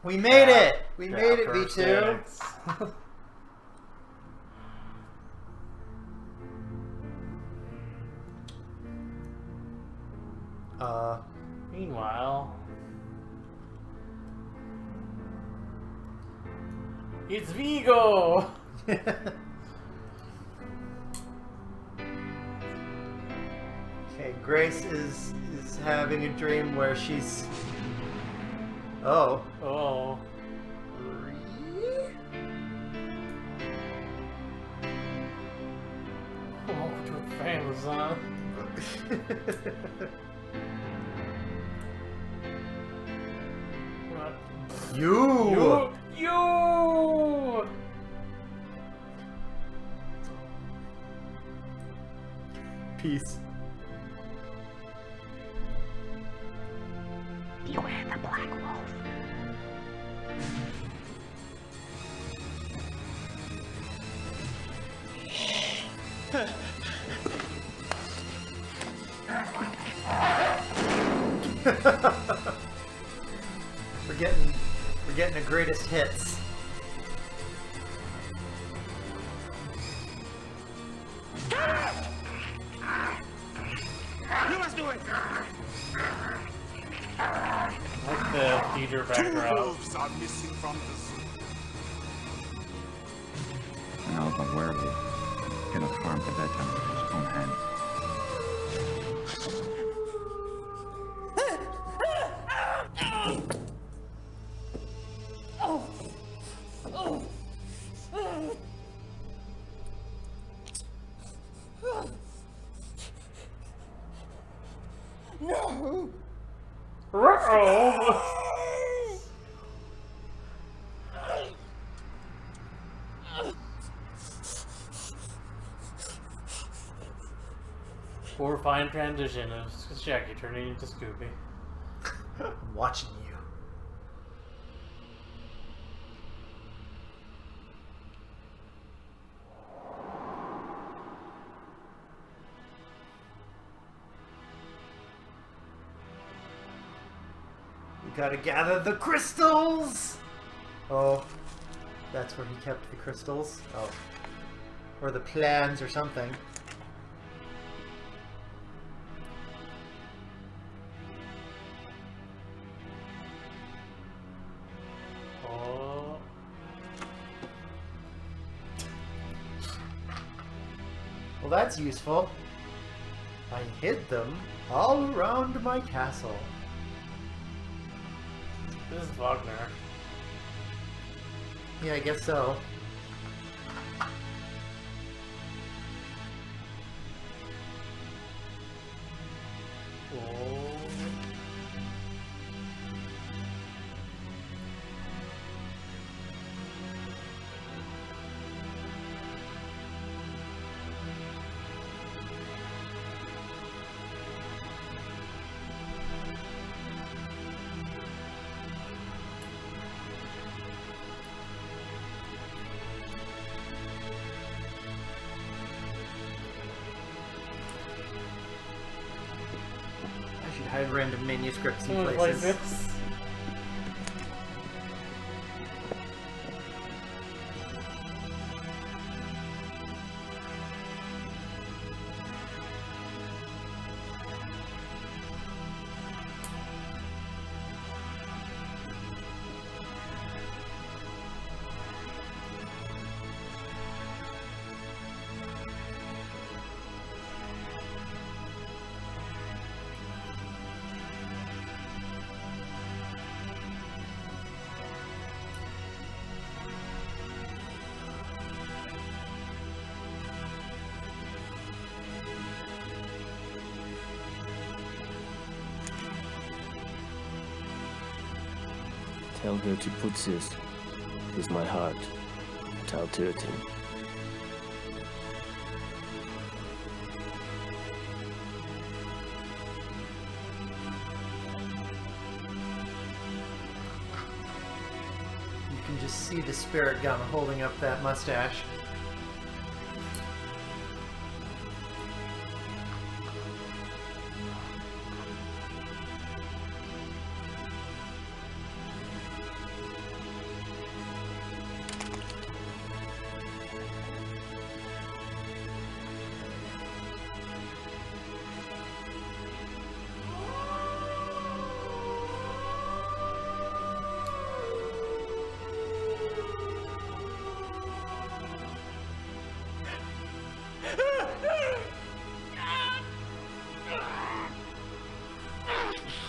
We made it! We made it, V2! Meanwhile... It's Vigo! Okay, Grace is having a dream where she's... Oh. Oh. Oh, put your fans on. What? You! Peace. Beware the black wolf. We're getting the greatest hits. You must do it. Like the theater Two background. wolves are missing from the zoo. Now the werewolf cannot harm the bedtime with his own hands. No! Uh-oh! Horrifying transition of Jackie turning into Scooby. I'm watching you. We gotta gather the crystals! Oh, that's where he kept the crystals? Oh. Or the plans or something. Oh. Well, that's useful. I hid them all around my castle. This is Wagner. Yeah, I guess so. Oh. I should hide random manuscripts in Like places. this. Tell her to put this with my heart without hurting. You can just see the spirit gun holding up that mustache.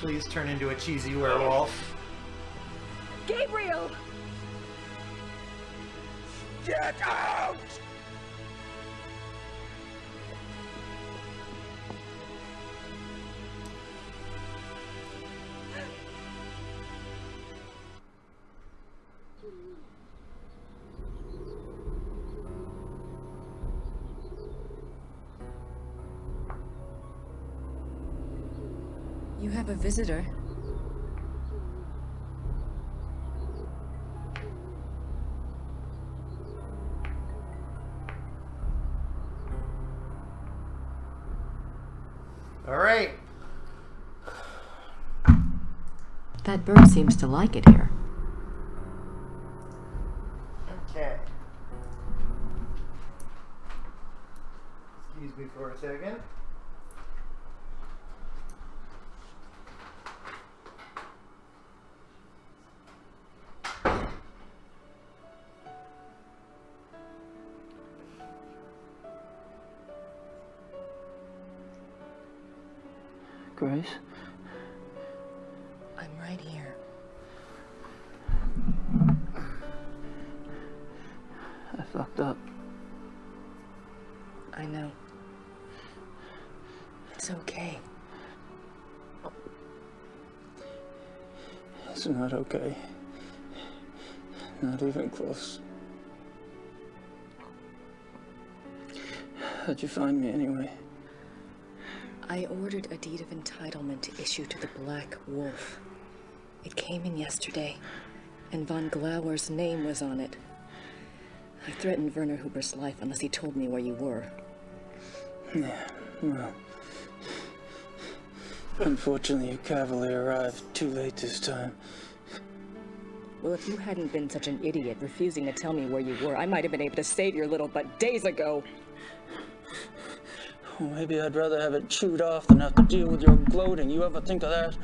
please turn into a cheesy werewolf. Gabriel! Get out! You have a visitor. All right. That bird seems to like it here. Okay. Excuse me for a second. Grace? I'm right here. I fucked up. I know. It's okay. It's not okay. Not even close. How'd you find me anyway? I ordered a deed of entitlement to issue to the Black Wolf. It came in yesterday, and von Glauer's name was on it. I threatened Werner Huber's life unless he told me where you were. Yeah, well... Unfortunately, your cavalry arrived too late this time. Well, if you hadn't been such an idiot refusing to tell me where you were, I might have been able to save your little butt days ago. Well, maybe I'd rather have it chewed off than have to deal with your gloating. You ever think of that?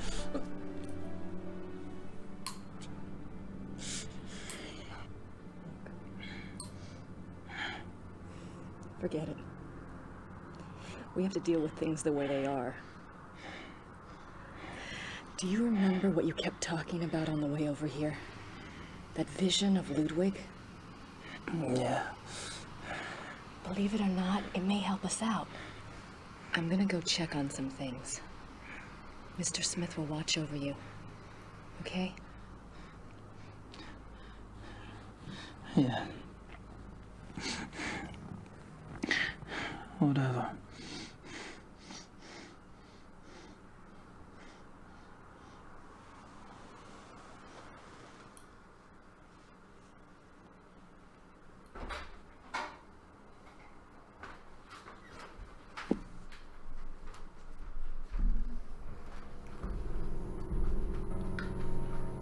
Forget it. We have to deal with things the way they are. Do you remember what you kept talking about on the way over here? That vision of Ludwig? Yeah. Believe it or not, it may help us out. I'm gonna go check on some things. Mr. Smith will watch over you. Okay? Yeah. Whatever.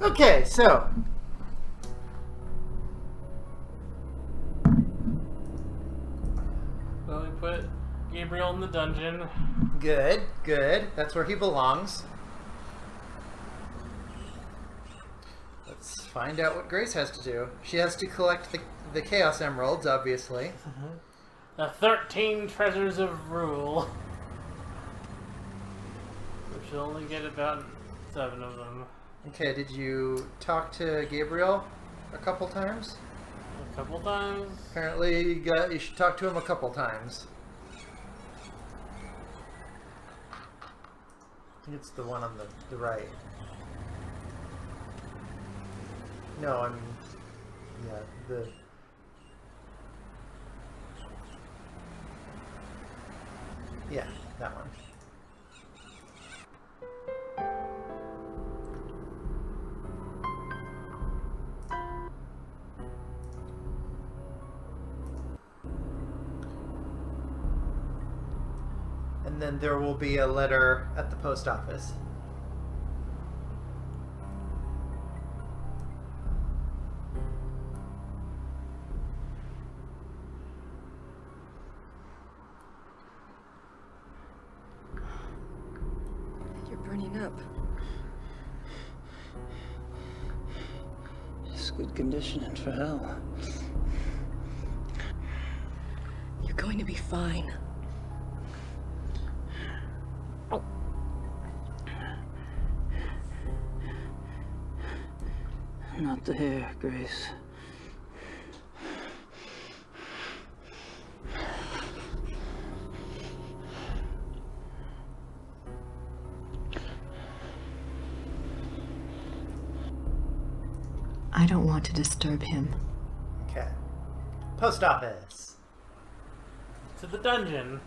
Okay, so Well, we put Gabriel in the dungeon. good, good. That's where he belongs. Let's find out what Grace has to do. She has to collect the Chaos Emeralds, obviously. The 13 treasures of rule. We should only get about 7 of them. Okay, did you talk to Gabriel a couple times? A couple times. Apparently you should talk to him a couple times. I think it's the one on the right. No, yeah, yeah, that one. And then there will be a letter at the post office. You're burning up. It's good conditioning for hell. You're going to be fine. Not the hair, Grace. I don't want to disturb him. Okay. Post office. To the dungeon.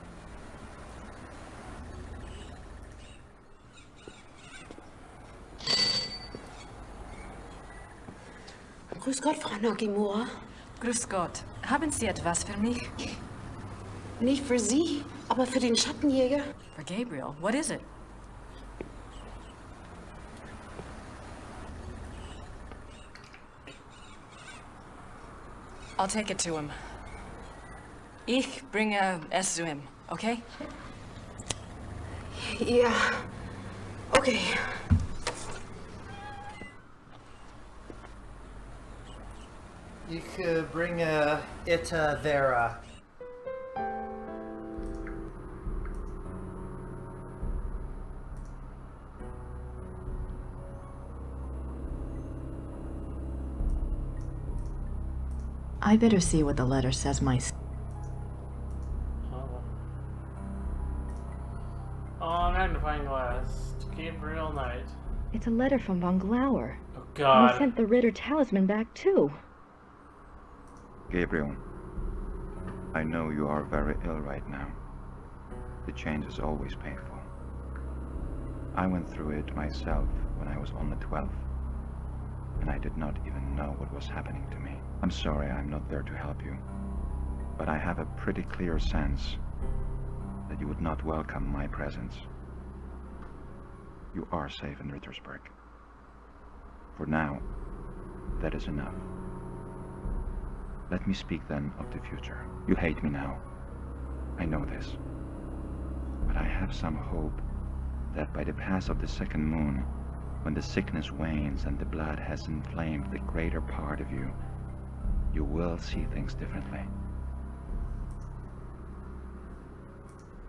Grüß Gott, Frau Nakamura. Grüß Gott. Haben Sie etwas für mich? Nicht für Sie, aber für den Schattenjäger. For Gabriel. What is it? I'll take it to him. Ich bringe es zu ihm, okay? Ja. Okay. Ich bringe it there. I better see what the letter says Oh, magnifying glass. To Gabriel Knight. It's a letter from Von Glauer. Oh And god. he sent the Ritter talisman back too. Gabriel, I know you are very ill right now. The change is always painful. I went through it myself when I was only 12, and I did not even know what was happening to me. I'm sorry I'm not there to help you, but I have a pretty clear sense that you would not welcome my presence. You are safe in Rittersburg. For now, that is enough. Let me speak then of the future. You hate me now. I know this. But I have some hope that by the pass of the second moon, when the sickness wanes and the blood has inflamed the greater part of you, you will see things differently.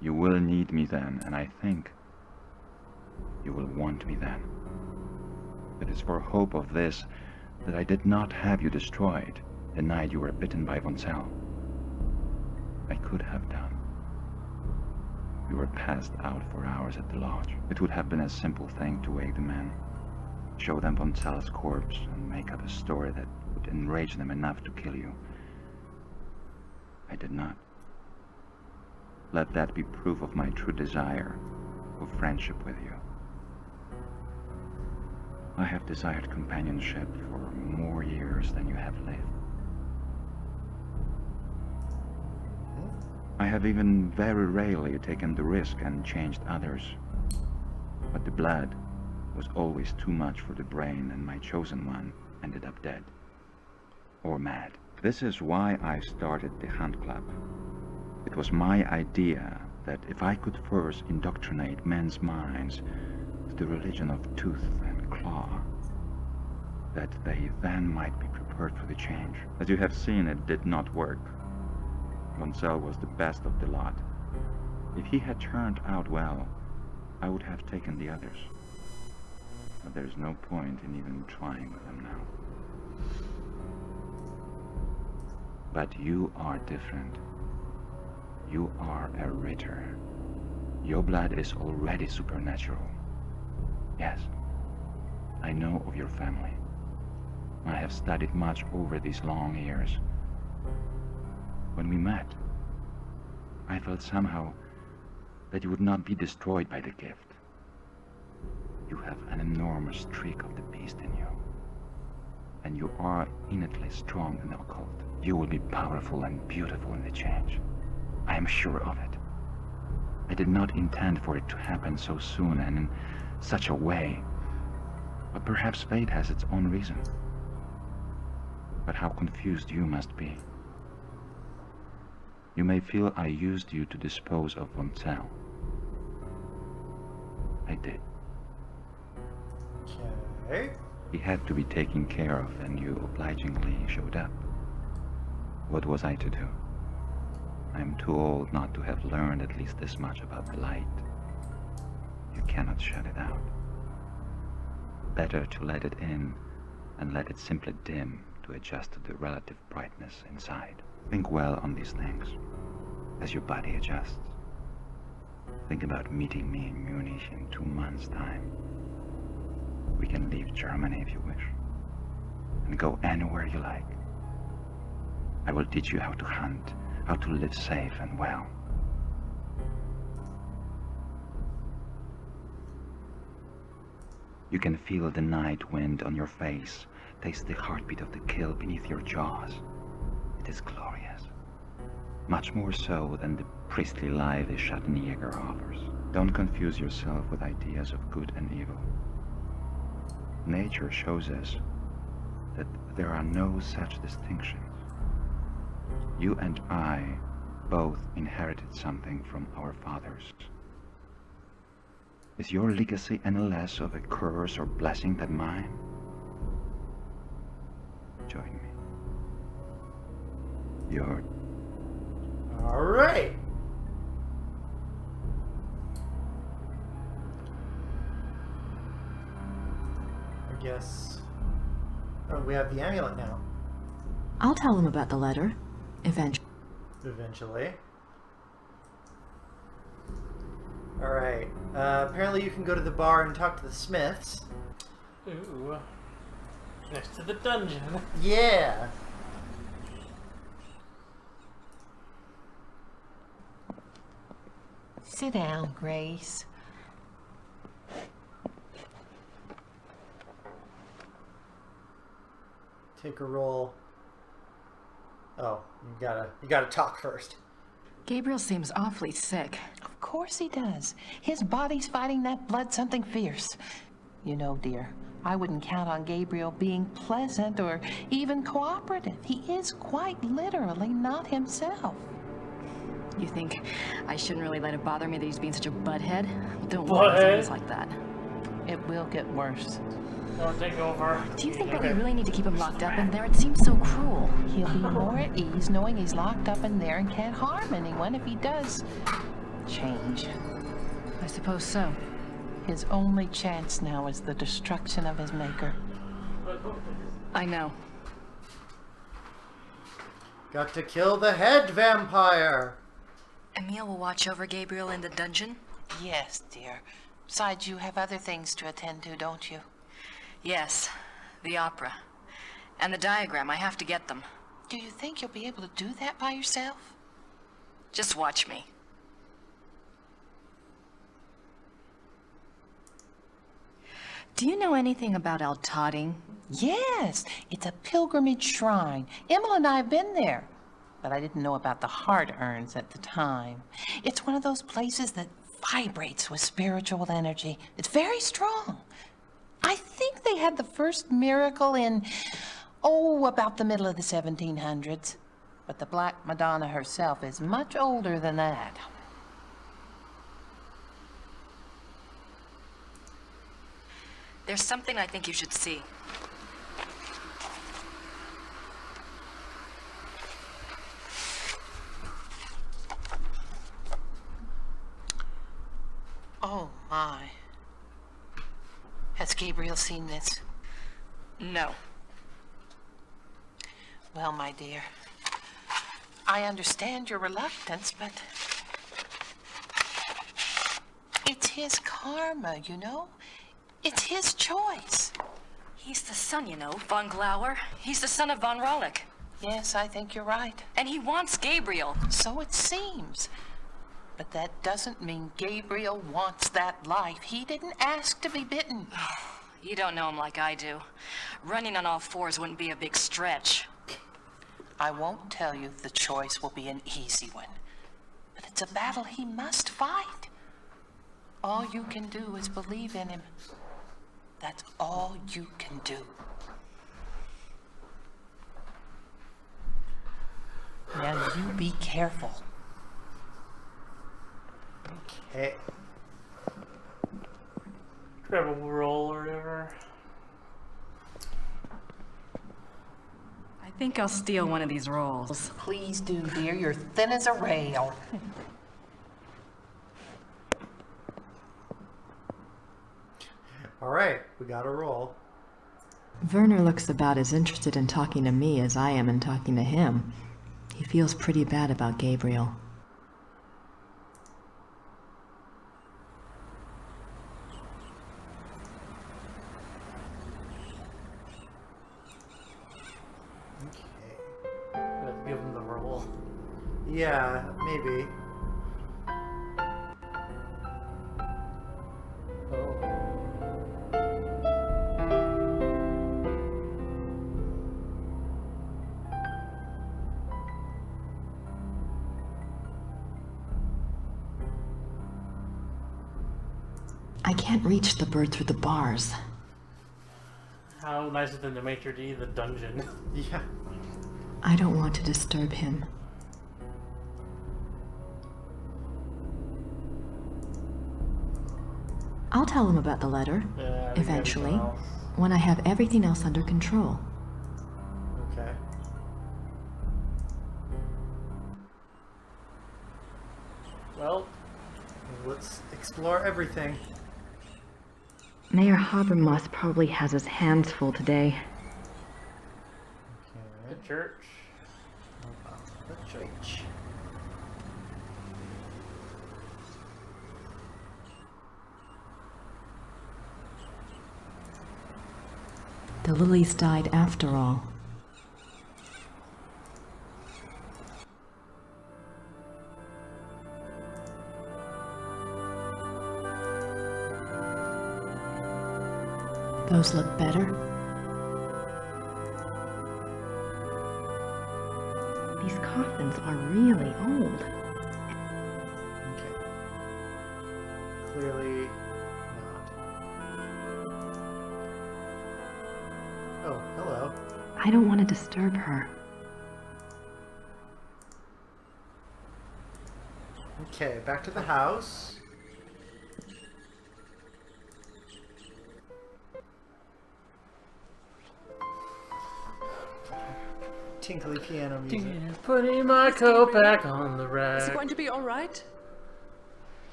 You will need me then, and I think you will want me then. It is for hope of this that I did not have you destroyed the night you were bitten by Von Zell. I could have done. You were passed out for hours at the lodge. It would have been a simple thing to wake the men, show them Von Zell's corpse, and make up a story that would enrage them enough to kill you. I did not. Let that be proof of my true desire of friendship with you. I have desired companionship for more years than you have lived. I have even very rarely taken the risk and changed others. But the blood was always too much for the brain, and my chosen one ended up dead. Or mad. This is why I started the Hunt Club. It was my idea that if I could first indoctrinate men's minds to the religion of tooth and claw, that they then might be prepared for the change. As you have seen, it did not work. Von Zell was the best of the lot. If he had turned out well, I would have taken the others. But there's no point in even trying with them now. But you are different. You are a Ritter. Your blood is already supernatural. Yes, I know of your family. I have studied much over these long years. When we met, I felt somehow that you would not be destroyed by the gift. You have an enormous streak of the beast in you, and you are innately strong in the occult. You will be powerful and beautiful in the change. I am sure of it. I did not intend for it to happen so soon and in such a way, but perhaps fate has its own reason. But how confused you must be. You may feel I used you to dispose of Von Zell. I did. Okay. He had to be taken care of, and you obligingly showed up. What was I to do? I am too old not to have learned at least this much about the light. You cannot shut it out. Better to let it in and let it simply dim to adjust to the relative brightness inside. Think well on these things as your body adjusts. Think about meeting me in Munich in 2 months' time. We can leave Germany if you wish, and go anywhere you like. I will teach you how to hunt, how to live safe and well. You can feel the night wind on your face, taste the heartbeat of the kill beneath your jaws. It is glorious. Much more so than the priestly lie the Schattenjäger offers. Don't confuse yourself with ideas of good and evil. Nature shows us that there are no such distinctions. You and I both inherited something from our fathers. Is your legacy any less of a curse or blessing than mine? Join me. You're... Alright. I guess... Oh, we have the amulet now. I'll tell him about the letter. Eventually. Alright. Apparently you can go to the bar and talk to the Smiths. Ooh. Next to the dungeon. Yeah. Sit down, Grace. Take a roll. Oh, you gotta talk first. Gabriel seems awfully sick. Of course he does. His body's fighting that blood something fierce. You know, dear, I wouldn't count on Gabriel being pleasant or even cooperative. He is quite literally not himself. You think I shouldn't really let it bother me that he's being such a butthead? Don't worry, things like that. It will get worse. Don't take over. Do you think that we really need to keep him locked up in there? It seems so cruel. He'll be more at ease knowing he's locked up in there and can't harm anyone if he does change. I suppose so. His only chance now is the destruction of his maker. I know. Got to kill the head vampire! Emil will watch over Gabriel in the dungeon? Yes, dear. Besides, you have other things to attend to, don't you? Yes. The opera. And the diagram. I have to get them. Do you think you'll be able to do that by yourself? Just watch me. Do you know anything about Al-Tadding? Yes, it's a pilgrimage shrine. Emil and I have been there, but I didn't know about the heart urns at the time. It's one of those places that vibrates with spiritual energy. It's very strong. I think they had the first miracle in, about the middle of the 1700s. But the Black Madonna herself is much older than that. There's something I think you should see. Oh, my. Has Gabriel seen this? No. Well, my dear, I understand your reluctance, but it's his karma, you know? It's his choice. He's the son, you know, von Glauer. He's the son of von Rollick. Yes, I think you're right. And he wants Gabriel. So it seems. But that doesn't mean Gabriel wants that life. He didn't ask to be bitten. You don't know him like I do. Running on all fours wouldn't be a big stretch. I won't tell you the choice will be an easy one. But it's a battle he must fight. All you can do is believe in him. That's all you can do. Now you be careful. Okay. Grab a roll or whatever. I think I'll steal one of these rolls. Please do, dear. You're thin as a rail. Alright, we got a roll. Werner looks about as interested in talking to me as I am in talking to him. He feels pretty bad about Gabriel. Let's give him the role. Yeah, maybe. Oh. I can't reach the bird through the bars. How nice of them to maitre d' the dungeon. Yeah. I don't want to disturb him. I'll tell him about the letter, Yeah, eventually, when I have everything else under control. Okay. Well, let's explore everything. Mayor Habermas probably has his hands full today. the Okay. church. The church. The lilies died after all. Those look better. These coffins are really old. Okay. Clearly not. Oh, hello. I don't want to disturb her. Okay, back to the house. Tinkly piano music. Putting my coat back on the Is he rack. going to be all right?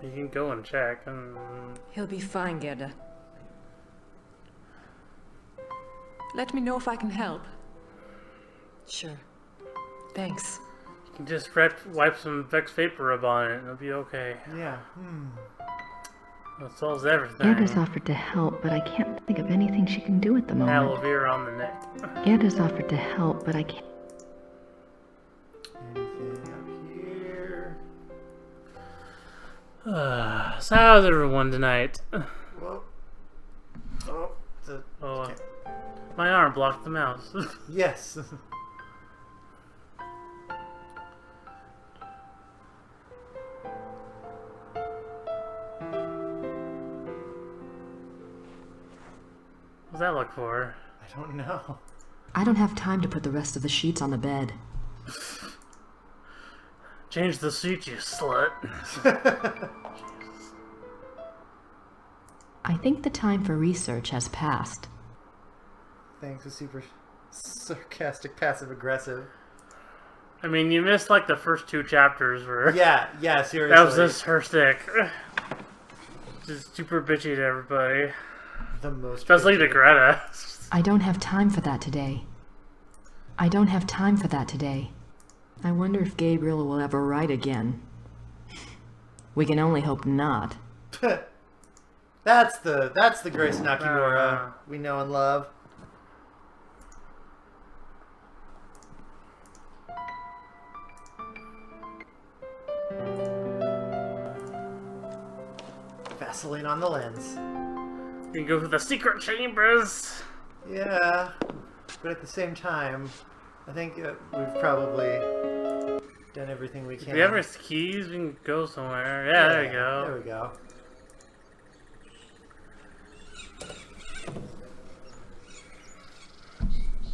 You can go and check. He'll be fine, Gerda. Let me know if I can help. Sure. Thanks. You can just wipe some Vex Vapor Rub on it and it'll be okay. Yeah. That solves everything. Gerda's offered to help, but I can't think of anything she can do at the Aloe moment. vera on the neck. Gerda's offered to help, but I can't. Anything up here? So how's everyone tonight? Whoa. Oh, Oh, my arm blocked the mouse. yes. What's that look for? I don't know. I don't have time to put the rest of the sheets on the bed. Change the seat, you slut. I think the time for research has passed. Thanks, a super sarcastic, passive aggressive. I mean, you missed like the first 2 chapters where Yeah, seriously. that was just her stick. Just super bitchy to everybody. The most. Especially to Greta. I don't have time for that today. I don't have time for that today. I wonder if Gabriel will ever write again. We can only hope not. That's the Grace Nakamura we know and love. Vaseline on the lens. You can go to the secret chambers. Yeah, but at the same time, I think we've probably done everything we can. If we have our keys, we can go somewhere. Yeah, there you go. There we go.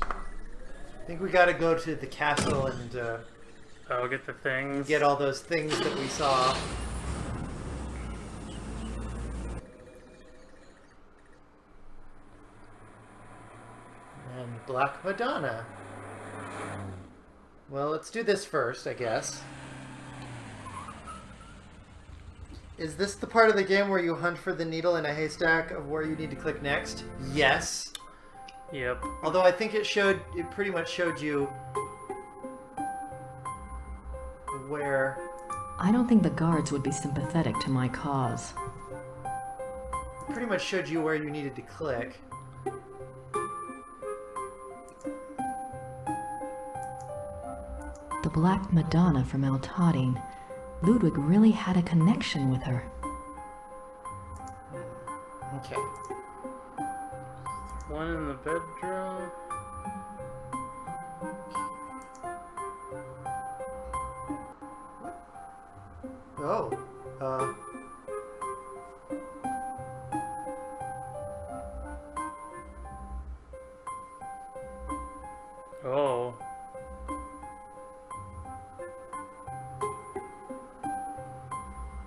I think we gotta go to the castle and Oh, get the things. get all those things that we saw. And Black Madonna. Well, let's do this first, I guess. Is this the part of the game where you hunt for the needle in a haystack of where you need to click next? Yes. Yep. Although I think it pretty much showed you where... I don't think the guards would be sympathetic to my cause. Pretty much showed you where you needed to click. The Black Madonna from El Tadin. Ludwig really had a connection with her. Okay. One in the bedroom. Oh. Oh.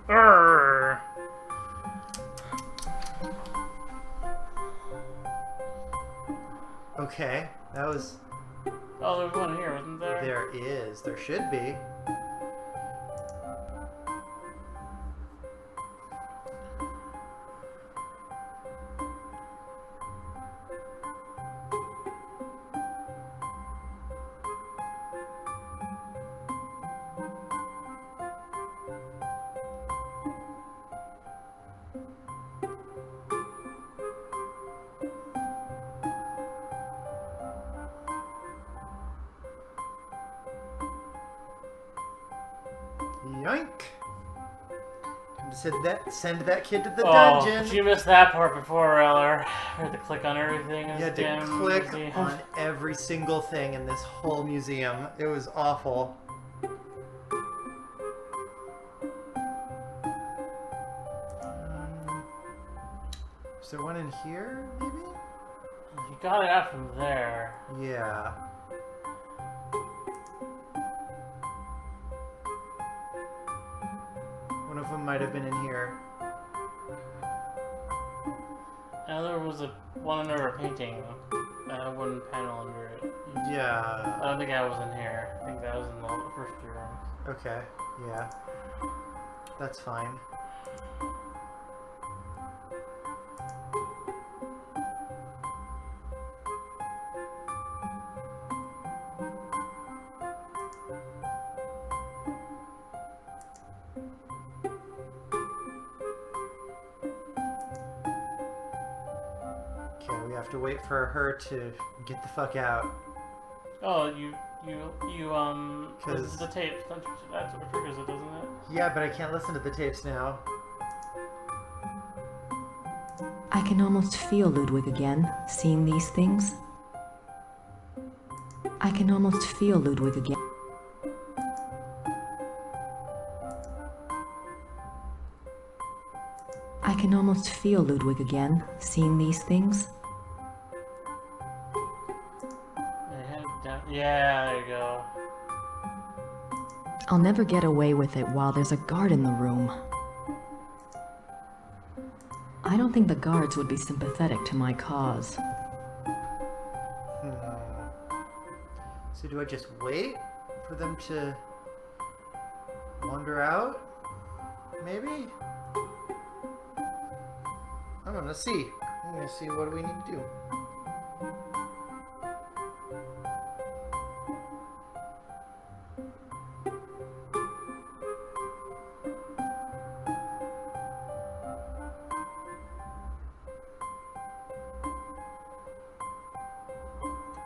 Arr. Okay. That was... Oh, there's one here, wasn't there? There is. There should be. Yoink! Send that kid to the dungeon. But you missed that part before, Eller. You had to click on everything. You had to click on every single thing in this whole museum. It was awful. Is there one in here, maybe? You got it out from there. Yeah. One of them might have been in here. And there was one under a painting. A wooden panel under it. Yeah. I don't think that was in here. I think that was in the first two rooms. Okay, yeah. That's fine. Okay, we have to wait for her to get the fuck out. Oh, you listen to the tapes. That's what triggers it, doesn't it? Yeah, but I can't listen to the tapes now. I can almost feel Ludwig again, seeing these things. I can almost feel Ludwig again. I can almost feel Ludwig again, seeing these things. Yeah, there you go. I'll never get away with it while there's a guard in the room. I don't think the guards would be sympathetic to my cause. So do I just wait for them to wander out? Maybe? I'm gonna see. I'm gonna see what do we need to do.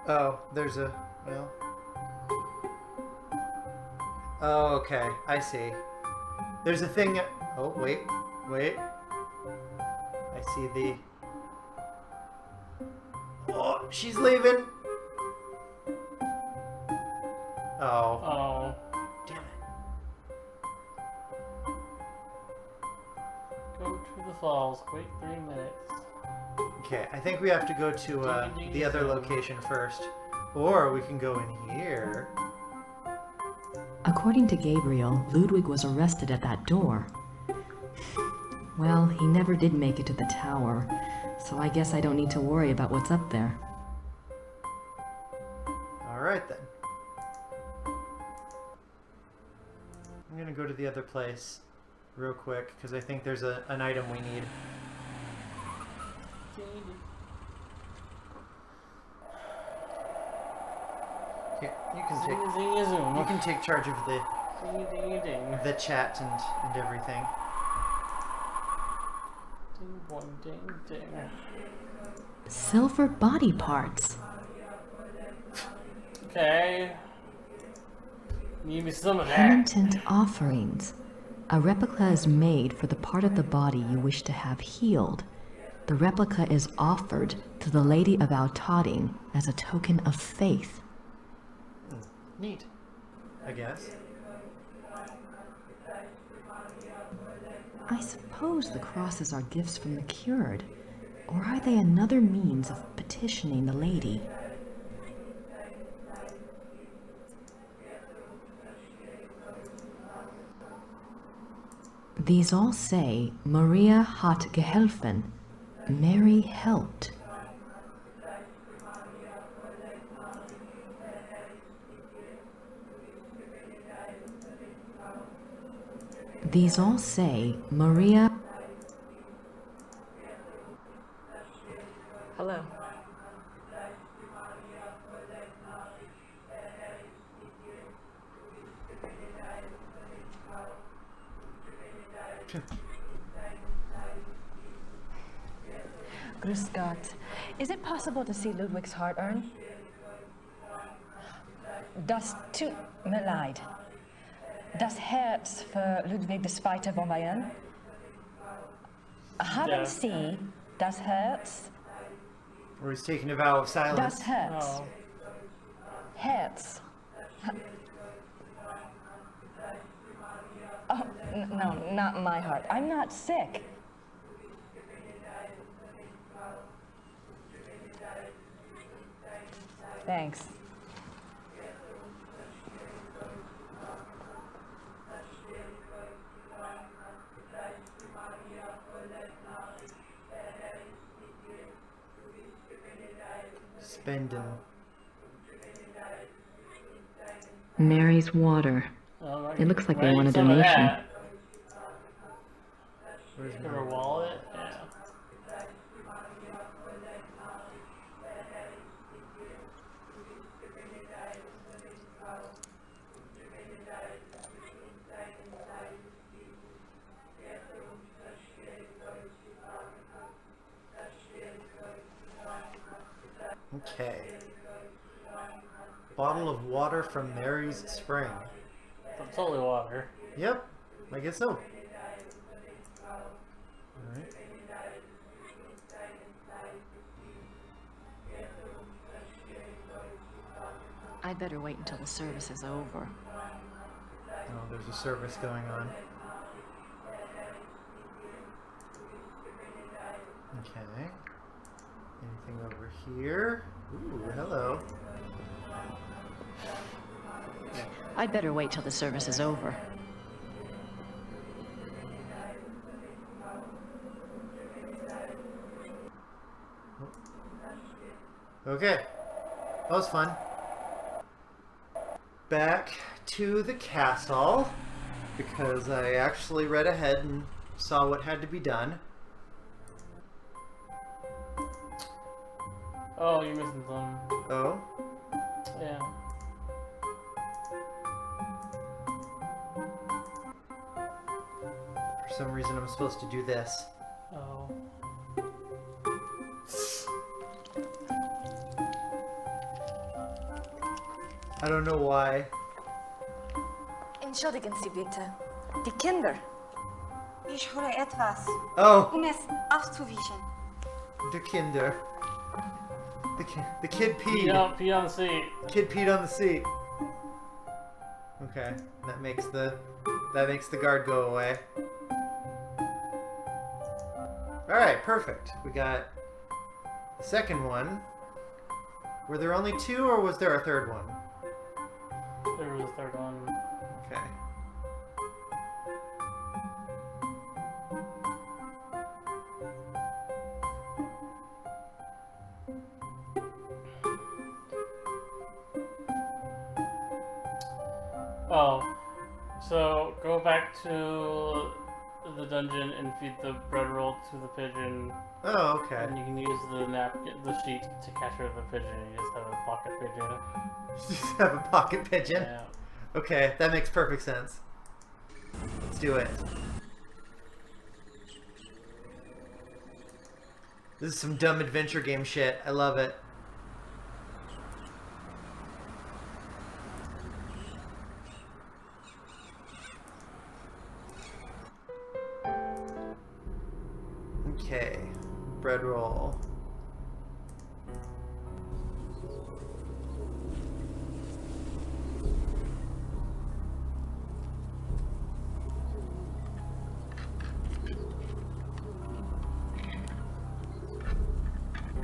Oh, there's a... well... Oh, okay. I see. There's a thing... Oh, wait. Wait. I see the... Oh, she's leaving! Oh. Oh. Damn it. Go to the falls. Wait 3 minutes. Okay, I think we have to go to the other location first. Or we can go in here. According to Gabriel, Ludwig was arrested at that door. Well, he never did make it to the tower, so I guess I don't need to worry about what's up there. Alright then. I'm gonna go to the other place real quick, because I think there's an item we need. Here, you can take charge of the chat and everything. Ding, boing, ding, ding. Silver body parts. Okay. Give me some of that. Penitent offerings. A replica is made for the part of the body you wish to have healed. The replica is offered to the Lady of Al-Tadin as a token of faith. Neat, I guess. I suppose the crosses are gifts from the cured, or are they another means of petitioning the lady? These all say, Maria hat geholfen, Mary helped. These all say, Maria... Hello. Grüß Gott. Is it possible to see Ludwig's heart urn? Das tut mir leid. Das Herz für Ludwig II. Von Bayern. Haben Sie das Herz? Or he's taking a vow of silence. Das Herz. Oh. Herz. Oh, no, not my heart. I'm not sick. Thanks. Spending. Mary's water. Oh, It looks like right, they want a some of donation. that. Where's Her wallet? Yeah. Okay. Bottle of water from Mary's Spring. It's holy water. Yep, I guess so. Alright. I'd better wait until the service is over. Oh, there's a service going on. Okay. Anything over here? Ooh, hello. I'd better wait till the service is over. Okay. That was fun. Back to the castle, because I actually read ahead and saw what had to be done. Oh, you're missing some. Oh? Yeah. For some reason I'm supposed to do this. Oh. I don't know why. Entschuldigen Sie bitte. Die Kinder. Ich hole etwas, Oh, es aufzuwischen. the Kinder. The kid peed. Yeah, pee on the seat. Kid peed on the seat. Okay, that makes the guard go away. All right, perfect. We got the second one. Were there only two, or was there a third one? There was a third one. Okay. Oh, so go back to the dungeon and feed the bread roll to the pigeon. Oh, okay. And you can use the napkin, the sheet to capture the pigeon. You just have a pocket pigeon. You just have a pocket pigeon? Yeah. Okay, that makes perfect sense. Let's do it. This is some dumb adventure game shit. I love it. Okay, bread roll.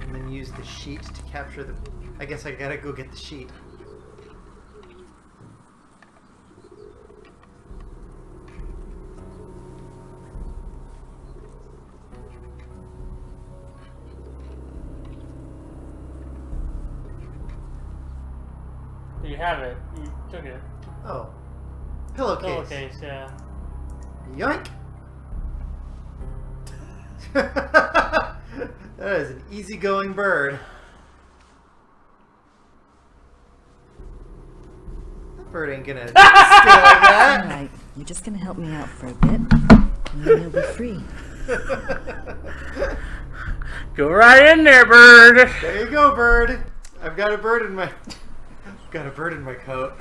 And then use the sheet to capture the... I guess I gotta go get the sheet. You have it. You took it. Oh. Pillowcase. Pillowcase, yeah. Yoink! That is an easygoing bird. That bird ain't gonna stay like that. Alright, you're just gonna help me out for a bit, and then you'll be free. Go right in there, bird! There you go, bird. I've got a bird in my... got a bird in my coat.